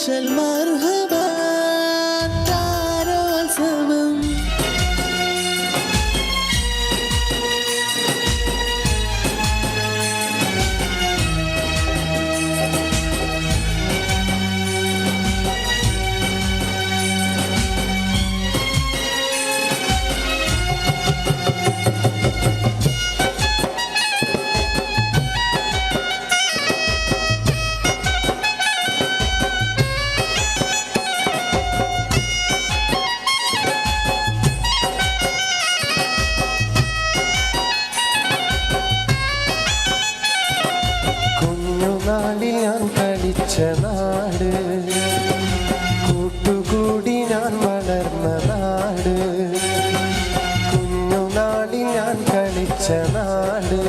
المرحبا تعالوا سوا നാട് കൂട്ടുകൂടി ഞാൻ വളർന്ന നാട് കുഞ്ഞുനാളിൽ ഞാൻ കളിച്ച നാട്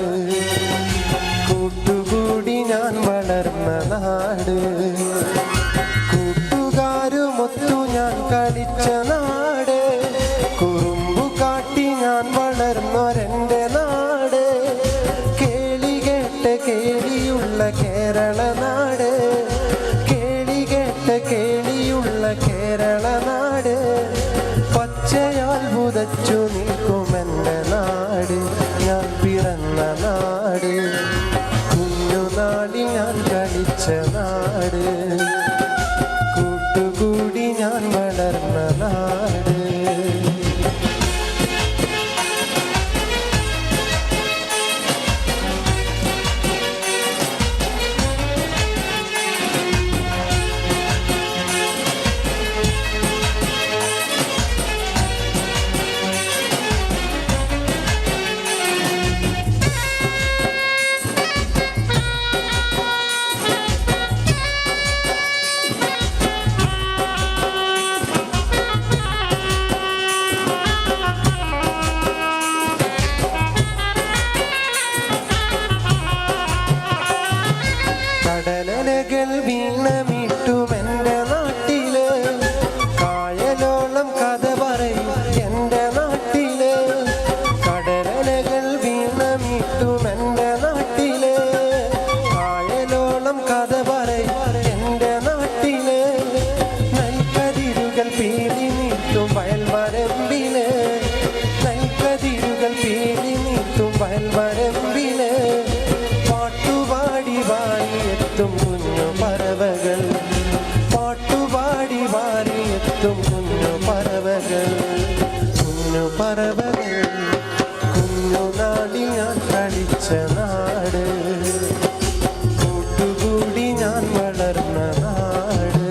കൂട്ടുകൂടി ഞാൻ വളർന്ന നാട് കൂട്ടുകാരുമൊത്തു ഞാൻ കളിച്ച നാട് കുറുമ്പു കാട്ടി ഞാൻ വളർന്നൊരെൻ്റെ നാട് കേളി കേട്ട കേളിയുള്ള കേരള നാട് കേളിയുള്ള കേരള നാട് പച്ചയാൽ പുതച്ചു നിൽക്കുമെൻ്റെ നാട് വയൽവരമ്പില് പാട്ടുപാടി വാരിയെത്തും കുഞ്ഞു പറവകൾ, പാട്ടുപാടി വാരിയെത്തും കുഞ്ഞു പറവകൾ, കുഞ്ഞു പറവകൾ. കുഞ്ഞു നാളിൽ ഞാൻ കളിച്ച നാട്, കൂട്ടുകൂടി ഞാൻ വളർന്ന നാട്.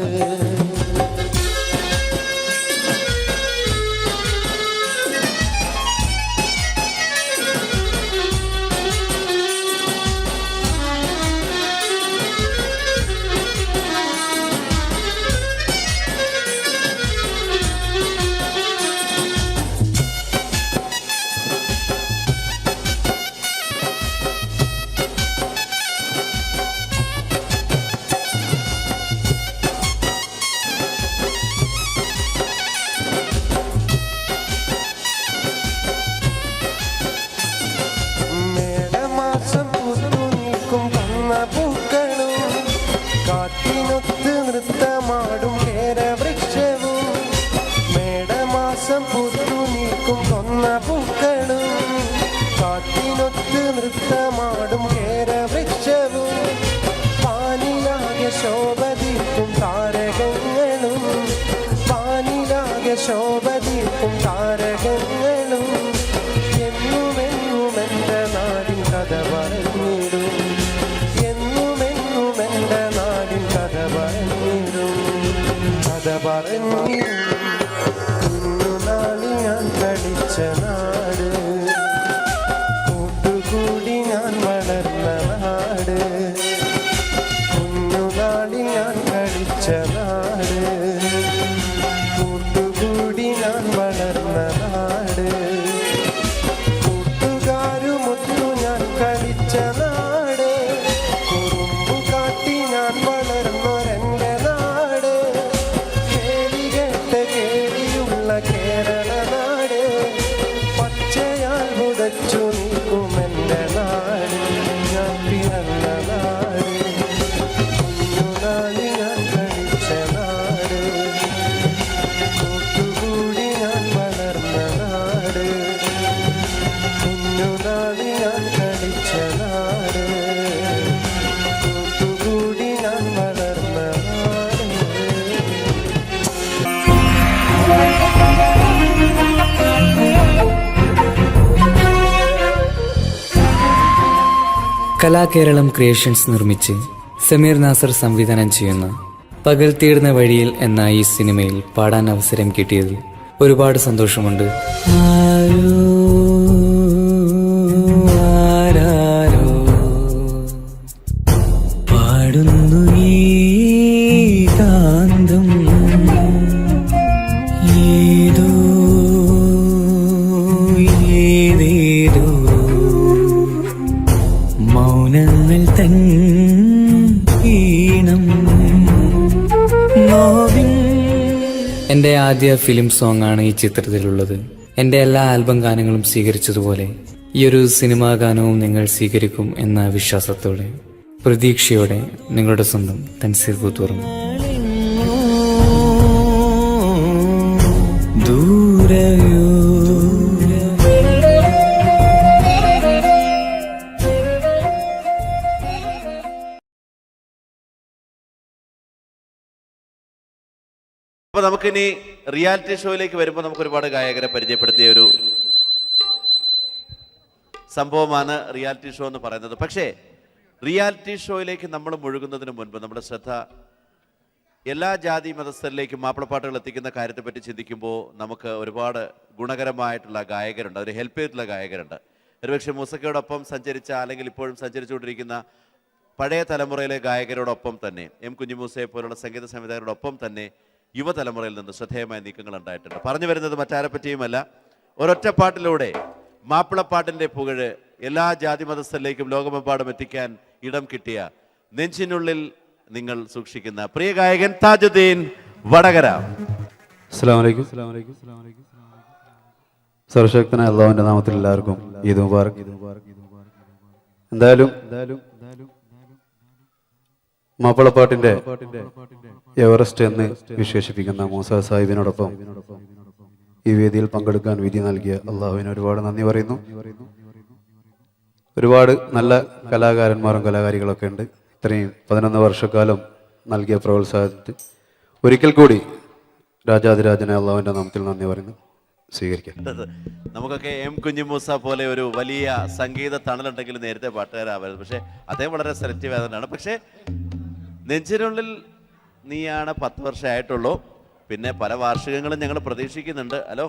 കാറ്റിനൊത്ത് നൃത്തമാടും കേരവൃക്ഷവും, മേടമാസം പൂത്തു നിൽക്കും കൊന്ന പൂക്കളും, കാറ്റിനൊത്ത് നൃത്തമാടും കേരവൃക്ഷവും, പാനിലാകെ ശോഭതീർക്കും താരകങ്ങളും, പാനിലാകെ ശോഭതീർക്കും താരകങ്ങളും, എന്നുമെന്നും എൻ്റെ നാടിൻ കഥ പറഞ്ഞിടും, എന്നുമെന്നും എൻ്റെ നാടിൻ കഥ പറഞ്ഞിടും, കഥ പറഞ്ഞിടും. കുഞ്ഞുനാളിൽ ഞാൻ കളിച്ച നാട്, കൂട്ടുകൂടി ഞാൻ വളർന്ന നാട്, കുഞ്ഞുനാളിൽ ഞാൻ കളിച്ച നാട്, കൂട്ടുകൂടി ഞാൻ വളർന്ന നാട്, കൂട്ടുകാരുമൊത്തു ഞാൻ കളിച്ച നാട്, കുറുമ്പു കാട്ടി ഞാൻ വളർന്നൊരെൻ്റെ നാട്, കേളി കേട്ട കേളിയുള്ള കേരള നാട്, പച്ചയാൽ പുതച്ചു നീക്കുമെൻ്റെ നാട്, ഞാൻ പിറന്ന നാട്, കുഞ്ഞുനാളിൽ ഞാൻ കളിച്ച നാട്, കൂട്ടുകൂടി ഞാൻ വളർന്ന നാട്, കുഞ്ഞുനാളിൽ ഞാൻ കളിച്ച നാട്, കൂട്ടുകൂടി ഞാൻ വളർന്ന നാട്. കലാകേരളം ക്രിയേഷൻസ് നിർമ്മിച്ച് സമീർ നാസർ സംവിധാനം ചെയ്യുന്ന പകൽ തീർന്ന വഴിയിൽ എന്ന ഈ സിനിമയിൽ പാടാൻ അവസരം കിട്ടിയതിൽ ഒരുപാട് സന്തോഷമുണ്ട്. ആരാരോ പാടുന്നു ഈ കാന്തം, ഏതോ ഏതേതോ മൗനങ്ങൾ തൻ ഈണം. എൻ്റെ ആദ്യ ഫിലിം സോങ് ആണ് ഈ ചിത്രത്തിലുള്ളത്. എൻ്റെ എല്ലാ ആൽബം ഗാനങ്ങളും സ്വീകരിച്ചതുപോലെ ഈ ഒരു സിനിമാ ഗാനവും നിങ്ങൾ സ്വീകരിക്കും എന്ന വിശ്വാസത്തോടെ പ്രതീക്ഷയോടെ നിങ്ങളുടെ സ്വന്തം തൻസീർ കൂത്തുറങ്ങും. ദൂരയോ അപ്പോൾ നമുക്കിനി റിയാലിറ്റി ഷോയിലേക്ക് വരുമ്പോൾ നമുക്ക് ഒരുപാട് ഗായകരെ പരിചയപ്പെടുത്തിയ ഒരു സംഭവമാണ് റിയാലിറ്റി ഷോ എന്ന് പറയുന്നത്. പക്ഷേ റിയാലിറ്റി ഷോയിലേക്ക് നമ്മൾ മുഴുകുന്നതിന് മുൻപ് നമ്മുടെ ശ്രദ്ധ എല്ലാ ജാതി മതസ്ഥരിലേക്കും മാപ്പിളപ്പാട്ടുകൾ എത്തിക്കുന്ന കാര്യത്തെപ്പറ്റി ചിന്തിക്കുമ്പോൾ നമുക്ക് ഒരുപാട് ഗുണകരമായിട്ടുള്ള ഗായകരുണ്ട്, അതിന് ഹെൽപ്പ് ചെയ്തിട്ടുള്ള ഗായകരുണ്ട്. ഒരുപക്ഷെ മൂസക്കയോടൊപ്പം സഞ്ചരിച്ച അല്ലെങ്കിൽ ഇപ്പോഴും സഞ്ചരിച്ചുകൊണ്ടിരിക്കുന്ന പഴയ തലമുറയിലെ ഗായകരോടൊപ്പം തന്നെ എം കുഞ്ഞിമൂസയെ പോലുള്ള സംഗീത സംവിധായകരോടൊപ്പം തന്നെ യുവതലമുറയിൽ നിന്ന് ശ്രദ്ധേയമായ നീക്കങ്ങൾ ഉണ്ടായിട്ടുണ്ട്. പറഞ്ഞു വരുന്നത് മറ്റാരെ പറ്റിയുമല്ല, ഒരൊറ്റപ്പാട്ടിലൂടെ മാപ്പിളപ്പാട്ടിൻ്റെ പുകഴ് എല്ലാ ജാതി മതസ്ഥരിലേക്കും ലോകമെമ്പാടും എത്തിക്കാൻ ഇടം കിട്ടിയ നെഞ്ചിനുള്ളിൽ നിങ്ങൾ സൂക്ഷിക്കുന്ന പ്രിയ ഗായകൻ താജുദ്ദീൻ വടകര. അസ്സലാമു അലൈക്കും. സർവശക്തനായ അല്ലാഹുവിന്റെ നാമത്തിൽ എല്ലാവർക്കും ഈദ് മുബാറക്. എന്തായാലും മാപ്പിളപ്പാട്ടിന്റെ എവറസ്റ്റ് എന്ന് വിശേഷിപ്പിക്കുന്ന മൂസ സാഹിബിനോടൊപ്പം ഈ വേദിയിൽ പങ്കെടുക്കാൻ വിധി നൽകിയ അള്ളാഹുവിന് ഒരുപാട് നന്ദി പറയുന്നു. ഒരുപാട് നല്ല കലാകാരന്മാരും കലാകാരികളൊക്കെ ഉണ്ട്. ഇത്രയും 11 വർഷക്കാലം നൽകിയ പ്രോത്സാഹനത്തിന് ഒരിക്കൽ കൂടി രാജാതിരാജനെ അള്ളാഹുവിൻ്റെ നാമത്തിൽ നന്ദി പറയുന്നു. സ്വീകരിക്കാം. നമുക്കൊക്കെ എം കുഞ്ഞിമൂസ പോലെ ഒരു വലിയ സംഗീത തണലുണ്ടെങ്കിൽ നേരത്തെ പാട്ടുകാരാവരുത്. പക്ഷേ അദ്ദേഹം വളരെ സെലക്റ്റീവ് ആയതുകൊണ്ടാണ്. പക്ഷേ നെഞ്ചിനുള്ളിൽ നീയാണ് 10 വർഷമായിട്ടുള്ളൂ. പിന്നെ പല വാർഷികങ്ങളും ഞങ്ങൾ പ്രതീക്ഷിക്കുന്നുണ്ട്. ഹലോ,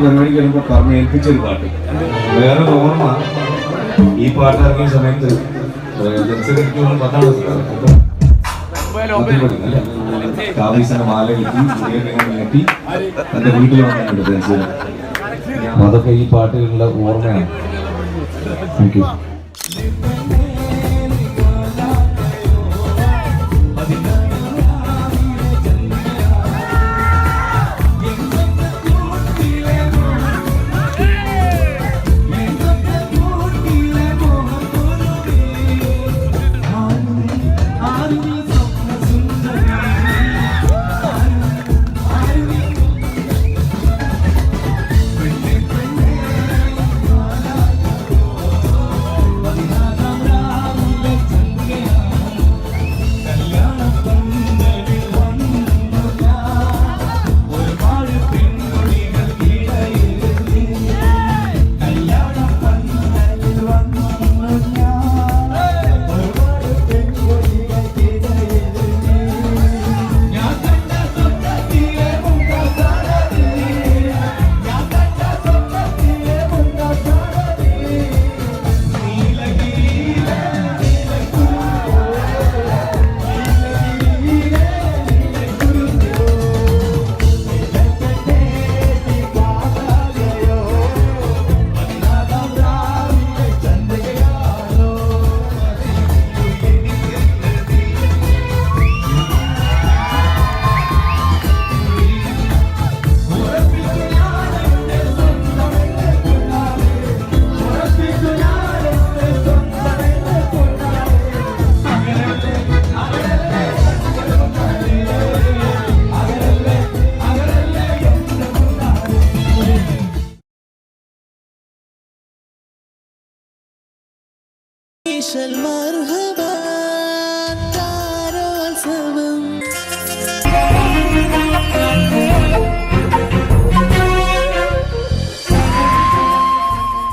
പരിപാടിക്ക് വരുമ്പോൾ പറഞ്ഞ് ഏൽപ്പിച്ചൊരു പാട്ട്. വേറെ ഓർമ്മ, ഈ പാട്ട് ഇറങ്ങിയ സമയത്ത് കാവീസിന്റെ മാല കെട്ടി എന്റെ വീട്ടിൽ വന്നിട്ടുണ്ട് ജെൻസിന്. അതൊക്കെ ഈ പാട്ടിലുള്ള ഓർമ്മയാണ്. Thank you.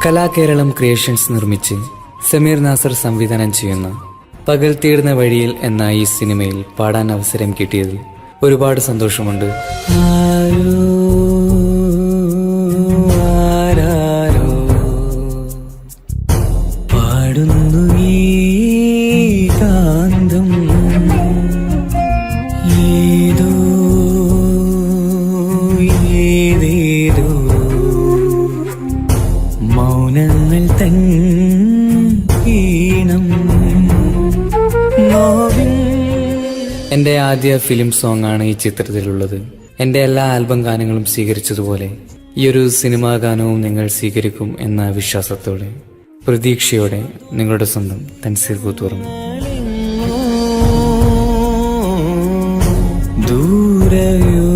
കലാകേരളം ക്രിയേഷൻസ് നിർമ്മിച്ച് സമീർ നാസർ സംവിധാനം ചെയ്യുന്ന പകൽ തീർന്ന വഴിയിൽ എന്ന ഈ സിനിമയിൽ പാടാൻ അവസരം കിട്ടിയതിൽ ഒരുപാട് സന്തോഷമുണ്ട്. ആരാരോ പാടുന്നു ഈ കാന്തം, ഏതോ ഏതേതോ മൗനങ്ങൾ തൻ ഈണം. എൻ്റെ ആദ്യ ഫിലിം സോങ് ആണ് ഈ ചിത്രത്തിലുള്ളത്. എൻ്റെ എല്ലാ ആൽബം ഗാനങ്ങളും സ്വീകരിച്ചതുപോലെ ഈ ഒരു സിനിമാ ഗാനവും നിങ്ങൾ സ്വീകരിക്കും എന്ന വിശ്വാസത്തോടെ, പ്രതീക്ഷയോടെ നിങ്ങളുടെ സ്വന്തം തൻസീർ കൂത്തുറന്നു. ദൂരയോ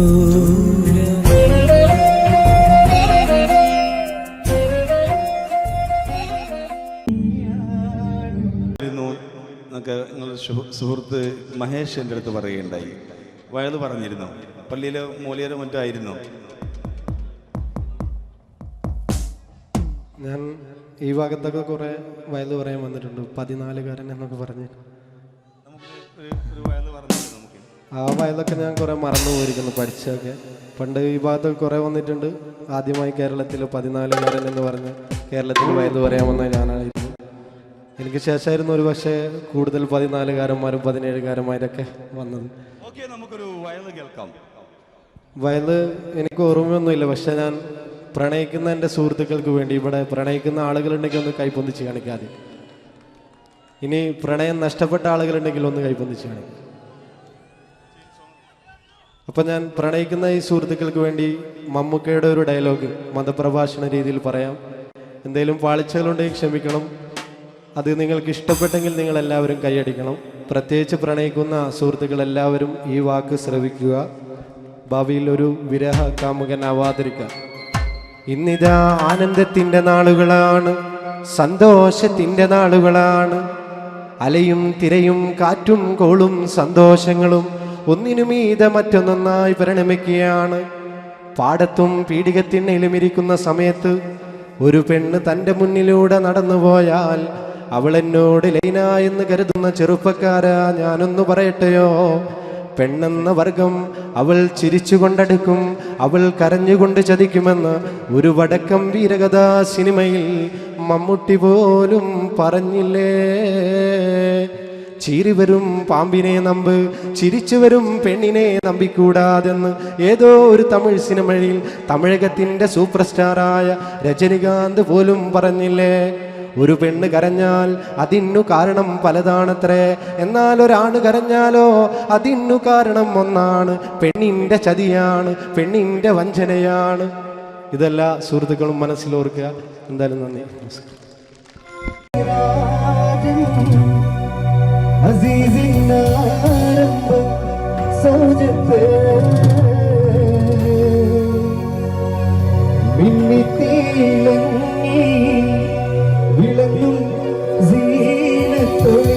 നിങ്ങളുടെ സുഹൃത്ത് മഹേഷ് എൻ്റെ അടുത്ത് പറയുകയുണ്ടായി. വയത് പറഞ്ഞിരുന്നു, പള്ളിയിലെ മൂലിയരോ മറ്റോ ആയിരുന്നു. ഞാൻ ഈ ഭാഗത്തൊക്കെ കുറേ വയല് പറയാൻ വന്നിട്ടുണ്ട്. 14കാരൻ എന്നൊക്കെ പറഞ്ഞ് ഒരു വയത് പറഞ്ഞിരുന്നു. നമുക്ക് ആ വയലൊക്കെ ഞാൻ കുറേ മറന്നു പോയിരിക്കുന്നു പഠിച്ചൊക്കെ. പണ്ട് ഈ ഭാഗത്തൊക്കെ കുറേ വന്നിട്ടുണ്ട്. ആദ്യമായി കേരളത്തിൽ 14കാരൻ എന്ന് പറഞ്ഞ് കേരളത്തിൽ വയല് പറയാൻ വന്ന ഞാനായിരുന്നു. എനിക്ക് ശേഷമായിരുന്നു ഒരു പക്ഷേ കൂടുതൽ 14കാരന്മാരും 17കാരന്മാരൊക്കെ വന്നത്. നമുക്കൊരു വയല് കേൾക്കാം. വയല് എനിക്ക് ഓർമ്മയൊന്നുമില്ല, പക്ഷെ ഞാൻ പ്രണയിക്കുന്ന എൻ്റെ സുഹൃത്തുക്കൾക്ക് വേണ്ടി, ഇവിടെ പ്രണയിക്കുന്ന ആളുകളുണ്ടെങ്കിൽ ഒന്ന് കൈപ്പൊന്നിച്ച് കാണിക്കാതെ, ഇനി പ്രണയം നഷ്ടപ്പെട്ട ആളുകളുണ്ടെങ്കിൽ ഒന്ന് കൈപ്പൊന്നിച്ച് കാണിക്കും. അപ്പം ഞാൻ പ്രണയിക്കുന്ന ഈ സുഹൃത്തുക്കൾക്ക് വേണ്ടി മമ്മൂക്കയുടെ ഒരു ഡയലോഗ് മതപ്രഭാഷണ രീതിയിൽ പറയാം. എന്തെങ്കിലും പാളിച്ചകളുണ്ടെങ്കിൽ ക്ഷമിക്കണം. അത് നിങ്ങൾക്ക് ഇഷ്ടപ്പെട്ടെങ്കിൽ നിങ്ങളെല്ലാവരും കൈയടിക്കണം. പ്രത്യേകിച്ച് പ്രണയിക്കുന്ന സുഹൃത്തുക്കളെല്ലാവരും ഈ വാക്ക് ശ്രവിക്കുക. ഭാവിയിൽ ഒരു വിരഹ കാമുകനാവാതിരിക്കുക. ഇന്നിതാ ആനന്ദത്തിൻ്റെ നാളുകളാണ്, സന്തോഷത്തിൻ്റെ നാളുകളാണ്. അലയും തിരയും കാറ്റും കോളും സന്തോഷങ്ങളും ഒന്നിനുമീതെ മറ്റൊന്നൊന്നായി പരിണമിക്കുകയാണ്. പാടത്തും പീഡികത്തിണ്ണയിലും ഇരിക്കുന്ന സമയത്ത് ഒരു പെണ്ണ് തൻ്റെ മുന്നിലൂടെ നടന്നുപോയാൽ അവൾ എന്നോട് ലൈന എന്ന് കരുതുന്ന ചെറുപ്പക്കാരാ, ഞാനൊന്നു പറയട്ടെയോ, പെണ്ണെന്ന വർഗം അവൾ ചിരിച്ചുകൊണ്ടടുക്കും, അവൾ കരഞ്ഞുകൊണ്ട് ചതിക്കുമെന്ന് ഒരു വടക്കം വീരകഥാ സിനിമയിൽ മമ്മൂട്ടി പോലും പറഞ്ഞില്ലേ. ചീറി വരും പാമ്പിനെ നമ്പ്, ചിരിച്ചു വരും പെണ്ണിനെ നമ്പിക്കൂടാതെന്ന് ഏതോ ഒരു തമിഴ് സിനിമയിൽ തമിഴകത്തിൻ്റെ സൂപ്പർ സ്റ്റാറായ രജനികാന്ത് പോലും പറഞ്ഞില്ലേ. ഒരു പെണ്ണ് കരഞ്ഞാൽ അതിനു കാരണം പലതാണത്രേ, എന്നാൽ ഒരാണ് കരഞ്ഞാലോ അതിനു കാരണം ഒന്നാണ്. പെണ്ണിൻ്റെ ചതിയാണ്, പെണ്ണിൻ്റെ വഞ്ചനയാണ്. ഇതെല്ലാ സുഹൃത്തുക്കളും മനസ്സിലോർക്കുക. എന്തായാലും നന്ദി, നമസ്കാരം. വിളങ്ങും സീനത്തൊളി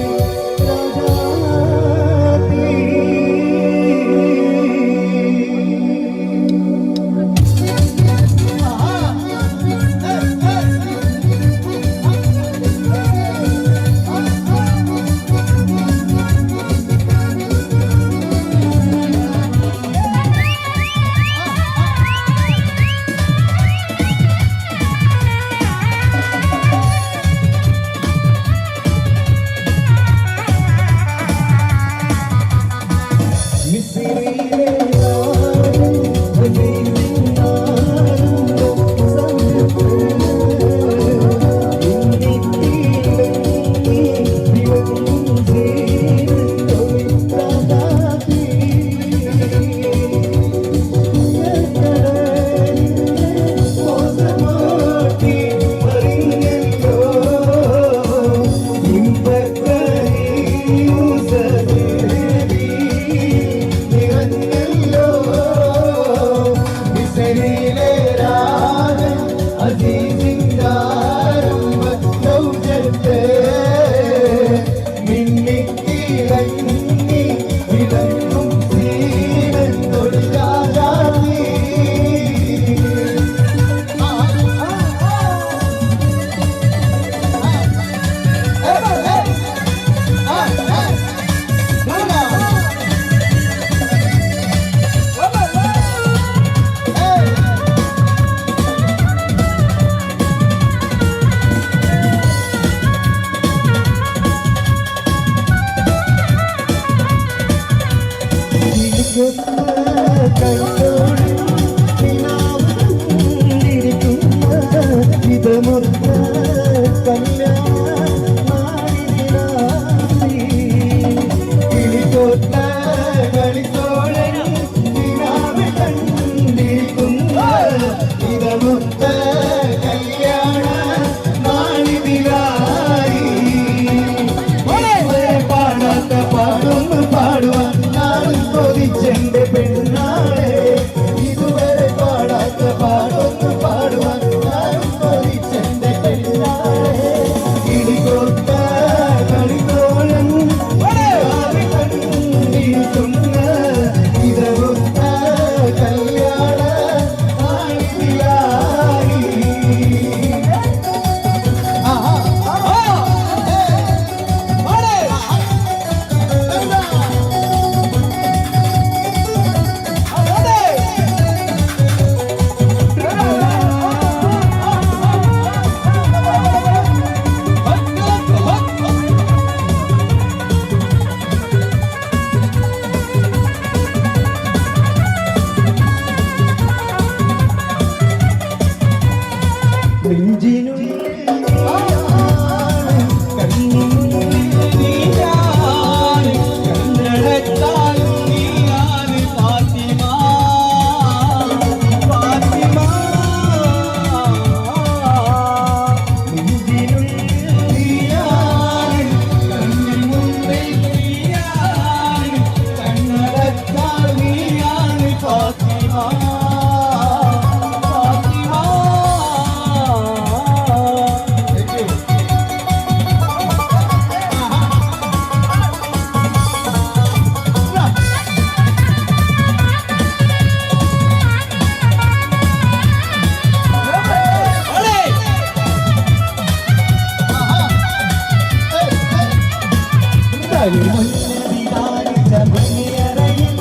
മുന്നേ വിചാരിച്ച മുന്നേറയിൽ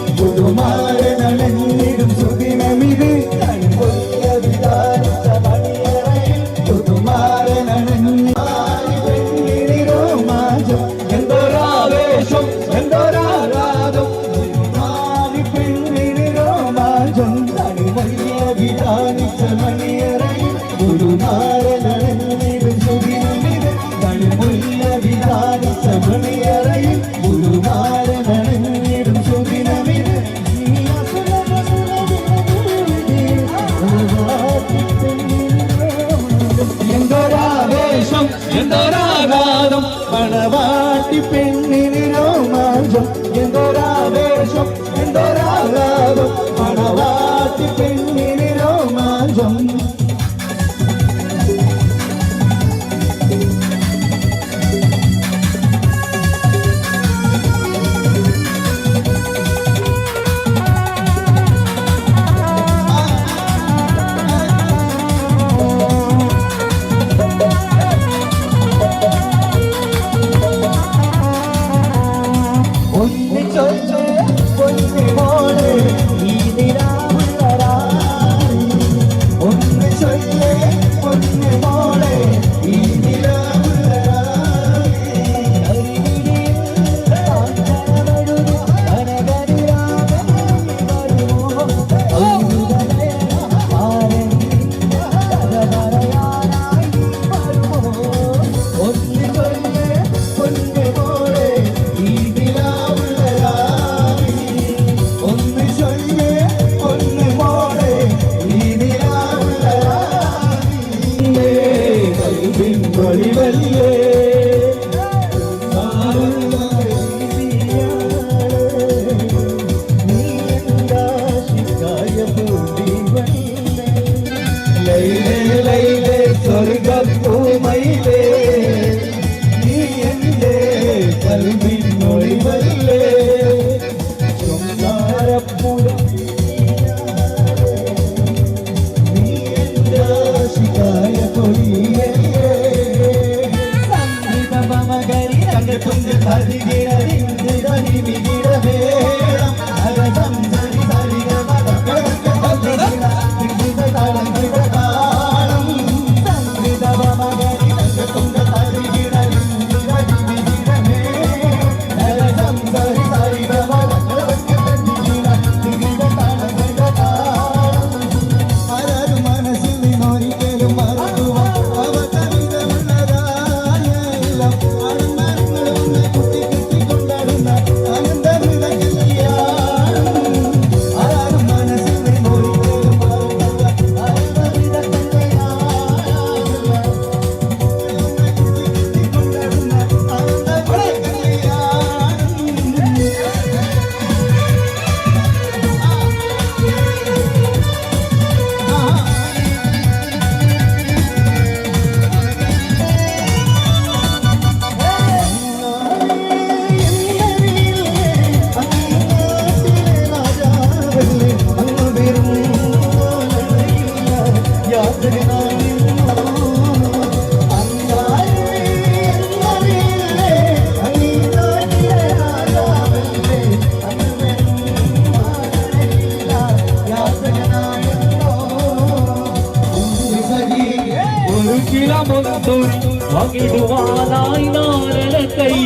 പങ്കിടുവാനായി നാരണ കൈ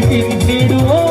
പിന്നിടുവാ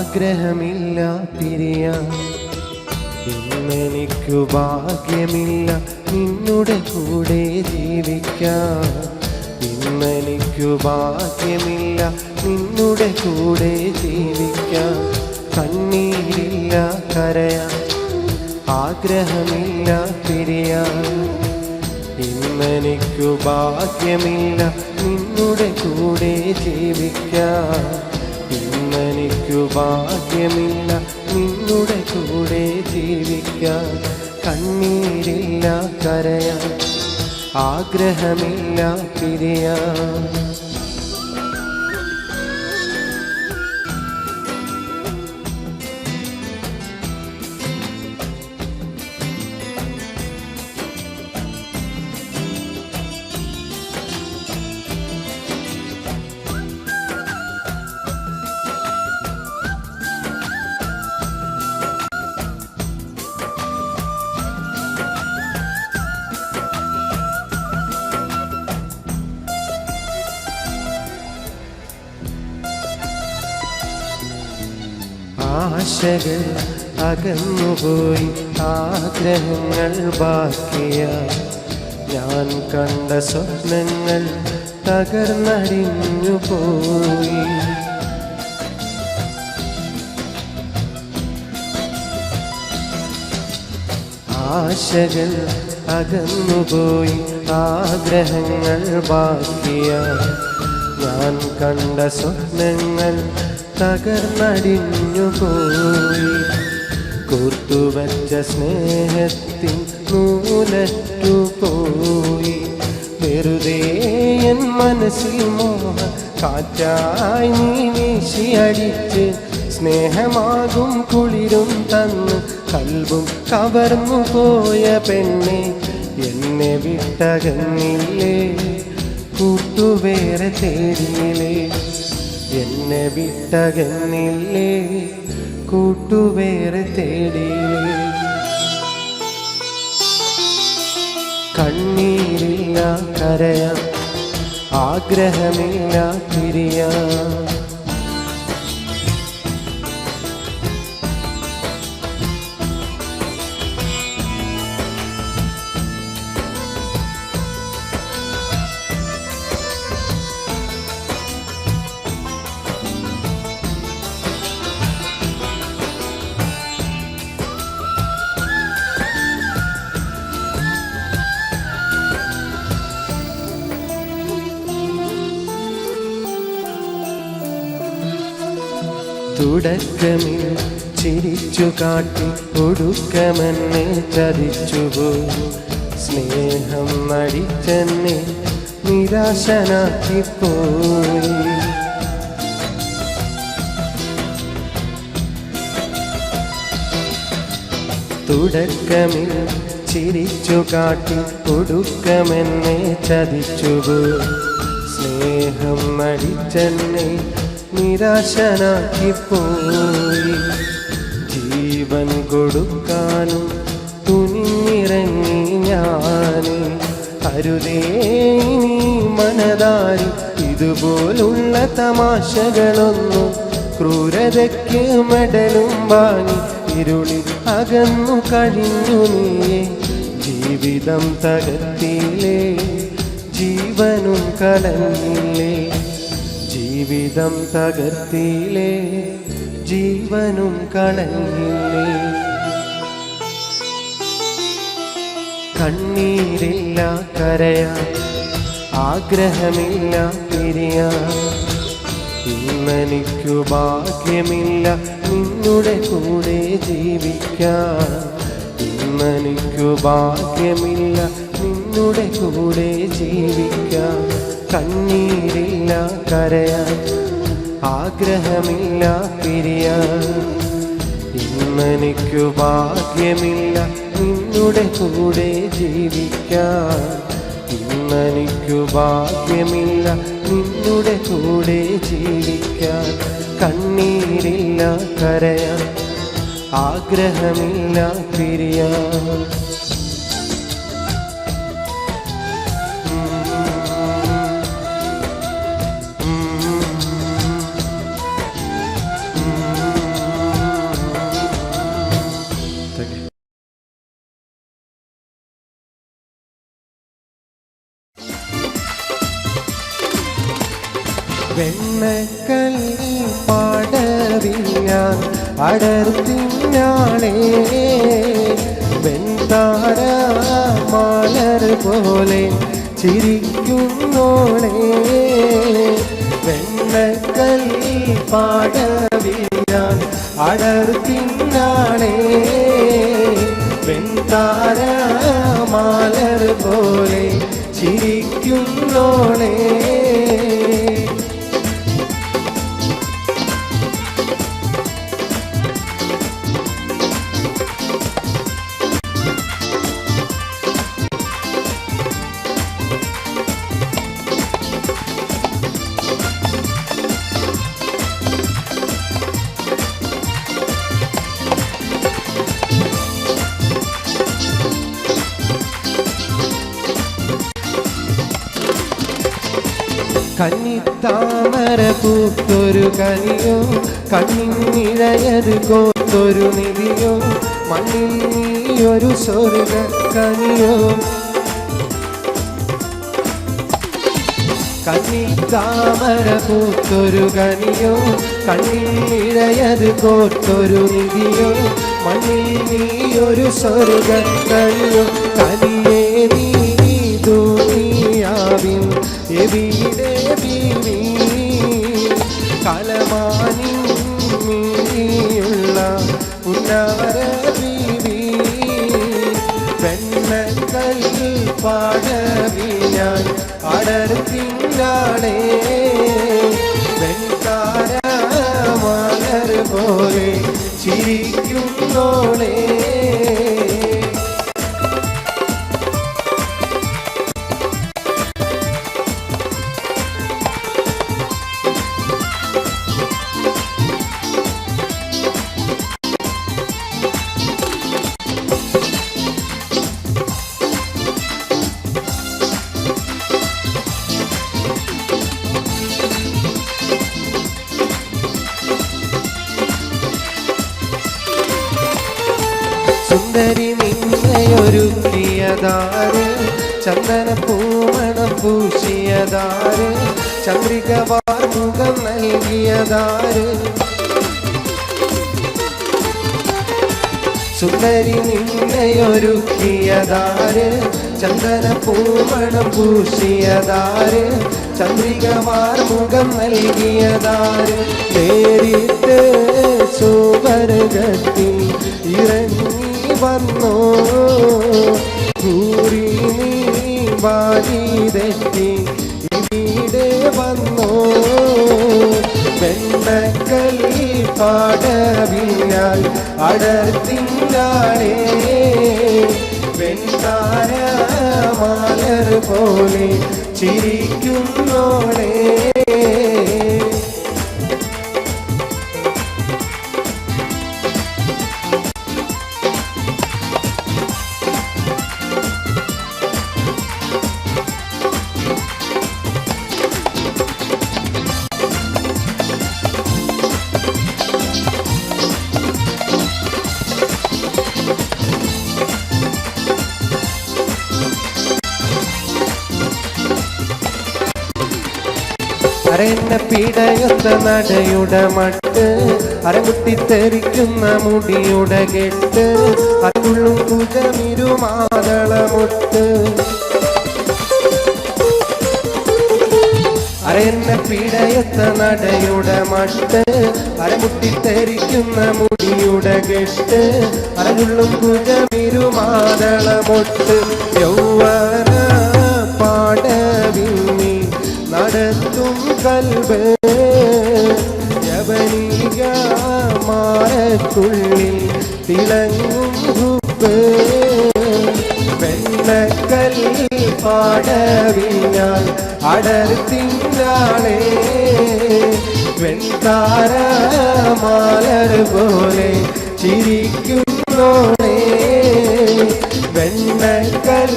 ആഗ്രഹമില്ല പിരിയാൻ. ഇന്നെനിക്കു ഭാഗ്യമില്ല നിന്നുടെ കൂടെ ജീവിക്കാൻ. ഇന്നെനിക്കു ഭാഗ്യമില്ല നിന്നുടെ കൂടെ ജീവിക്കാൻ. കണ്ണീരില്ല കരയാൻ, ആഗ്രഹമില്ല പിരിയാൻ. ഇന്നെനിക്കു ഭാഗ്യമില്ല നിന്നുടെ കൂടെ ജീവിക്കാൻ. ഇന്നെനിക്കു ഭാഗ്യമില്ല നിന്നുടെ കൂടെ ജീവിക്കാൻ. കണ്ണീരില്ല കരയാൻ, ആഗ്രഹമില്ല പിരിയാൻ. ആശകൾ അകന്നുപോയി, ആഗ്രഹങ്ങൾ ബാക്കിയായി. ഞാൻ കണ്ട സ്വപ്നങ്ങൾ തകർന്നടിഞ്ഞു പോയി. ആശകൾ അകന്നുപോയി, ആഗ്രഹങ്ങൾ ബാക്കിയായി. ഞാൻ കണ്ട സ്വപ്നങ്ങൾ തകർന്നടിഞ്ഞു പോയി. കൂർത്തുവച്ച സ്നേഹത്തിൻ നൂലറ്റു പോയി. വെറുതെ എൻ മനസ്സിൽ മോഹ കാറ്റായി നീ വീശിയടിച്ച്. സ്നേഹമാകും കുളിരും തന്ന് കൽബും കവർന്നു പോയ പെണ്ണെ, എന്നെ വിട്ടകന്നില്ലേ, കൂട്ടുവേറെ തേടിയില്ലേ. എന്നെ വിട്ടകന്നില്ലേ, കൂട്ടുവേറെ തേടിയില്ലേ. കണ്ണീരില്ല കരയാൻ, ആഗ്രഹമില്ല പിരിയാൻ. തുടക്കമിൽ ചിരിച്ചു കാട്ടി ഒടുക്കമെന്നെ ചതിച്ചുപോയി. സ്നേഹം നടിച്ചെന്നെ നിരാശനാക്കിപ്പോയി. തുടക്കമിൽ ചിരിച്ചു കാട്ടി ഒടുക്കമെന്നെ ചതിച്ചുപോയി. സ്നേഹം നടിച്ചെന്നെ നിരാശനാക്കിപ്പോയി. ജീവൻ കൊടുക്കാനും തുനിഞ്ഞിറങ്ങി ഞാൻ. അരുതേ നീ മനതാരി ഇതുപോലുള്ള തമാശകളൊന്നും. ക്രൂരതയ്ക്ക് മെഡലും വാങ്ങി ഇരുളിൽ അകന്നു കഴിഞ്ഞു നീയെ. ജീവിതം തകർത്തില്ലേ, ജീവനും കളഞ്ഞില്ലേ. ജീവിതം തകർത്തില്ലേ, ജീവനും കളഞ്ഞില്ലേ. കണ്ണീരില്ല കരയാൻ, ആഗ്രഹമില്ല പിരിയാൻ. ഇന്നെനിക്കു ഭാഗ്യമില്ല നിന്നുടെ കൂടെ ജീവിക്കാൻ. ഇന്നെനിക്കു ഭാഗ്യമില്ല നിന്നുടെ കൂടെ ജീവിക്കാൻ. കണ്ണീരില്ല കരയാൻ, ആഗ്രഹമില്ല പിരിയാൻ. ഇന്നെനിക്കു ഭാഗ്യമില്ല നിന്നുടെ കൂടെ ജീവിക്കാൻ. ഇന്നെനിക്കു ഭാഗ്യമില്ല നിന്നുടെ കൂടെ ജീവിക്കാൻ. കണ്ണീരില്ല കരയാൻ, ആഗ്രഹമില്ല പിരിയാൻ. വെണ്ണക്കല്ലി പാടവിൽ ഞാൻ അടർത്തിനാളേ വെൺതാര മാലർ പോലെ ചിരിക്കുന്നോളേ വെണ്ണക്കല്ലി പാടവിൽ ഞാൻ അടർത്തിനാളേ വെൺതാര മാലർ പോലെ ചിരിക്കുന്നോളേ കന്നിത്താമര പൂത്തൊരു കനിയോ കണ്ണിനിഴയത് കോത്തൊരു നിധിയോ മണ്ണിൽ നീയൊരു സ്വർഗ കനിയോ കന്നിത്താമര പൂത്തൊരു കനിയോ കണ്ണിനിഴയത് കോത്തൊരു നിധിയോ മണ്ണിൽ നീയൊരു സ്വർഗ കനിയോ കനിയേ നീ ദുനിയാവിൻ എവിടെ ബീവി കലമാനിയുള്ള പുന്നാര ബീവി വെണ്ണക്കല്ലിൽ പാടവി ഞാൻ അടർത്തിനാളേ വെൺതാര മലർ പോലെ ചിരിക്കുന്നോളേ സുന്ദരി നിന്നെയൊരുക്കിയതാര് ചന്ദന പൂമണം പൂശിയതാര് ചന്ദ്രിക വാർമുഖം നൽകിയതാര് സുന്ദരി നിന്നെയൊരുക്കിയതാര് ചന്ദന പൂമണം പൂശിയതാര് ചന്ദ്രിക വാർമുഖം നൽകിയതാര് നേരിട്ട് സുവർഗത്തിൽ ഇറങ്ങി വന്നോ കൂറി നീ വാരി തെറ്റി ഇവിടെ വന്നോ വെണ്ണക്കല്ലി പാടവിൽ ഞാൻ അടർത്തിനാളേ വെൺതാര മാലർ പോലെ ചിരിക്കുന്നോളേ അരന്ന പിടയുന്ന നടയുടെ മട്ട് അരമുട്ടിത്തെറിക്കുന്ന മുടിയുടെ കെട്ട് അതുള്ളും കുജമിരുമാതളമൊട്ട് അരന്ന പിടയുന്ന നടയുടെ മട്ട് അരമുട്ടിത്തെറിക്കുന്ന മുടിയുടെ കെട്ട് അതുള്ളും കുജമിരുമാതളമൊട്ട് യൗവന പാടവിന്നി നടത്തും കൽബ് യവനിക മാറക്കുള്ളിൽ തിളങ്ങും ഹുബ് വെണ്ണക്കല്ലി പാടവിൽ ഞാൻ അടർത്തിനാളേ വെൺതാര മാലർ പോലെ ചിരിക്കുന്നോളേ വെണ്ണക്കൽ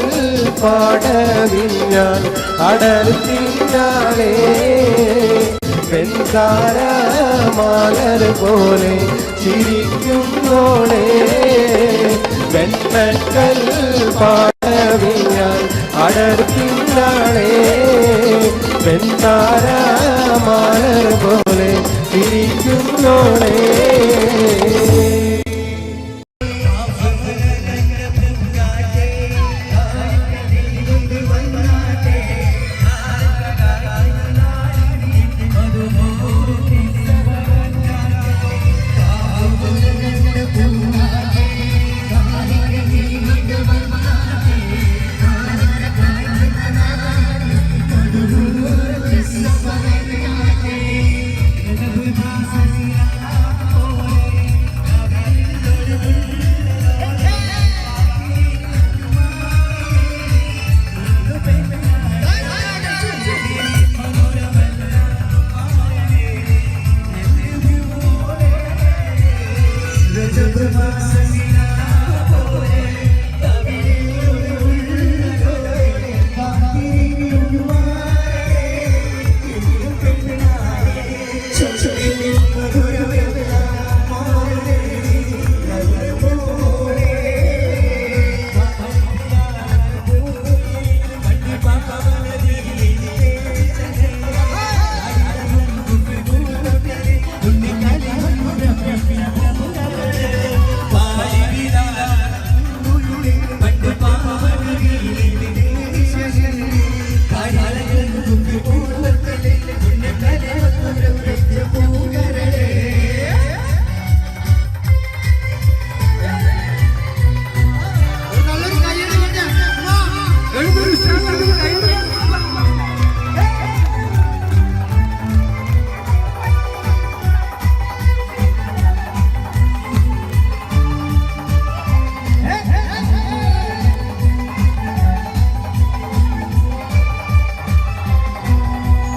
പാടവിൽ ഞാൻ അടർത്തിനാളേ വെൺതാര മാലർ പോലെ ചിരിക്കുന്നോളേ വെണ്ണക്കൽ പാടവിൽ ഞാൻ അടർത്തിനാളേ പെൺതാര മാലർ പോലെ ചിരിക്കുന്നോളേ. Rajat Masasina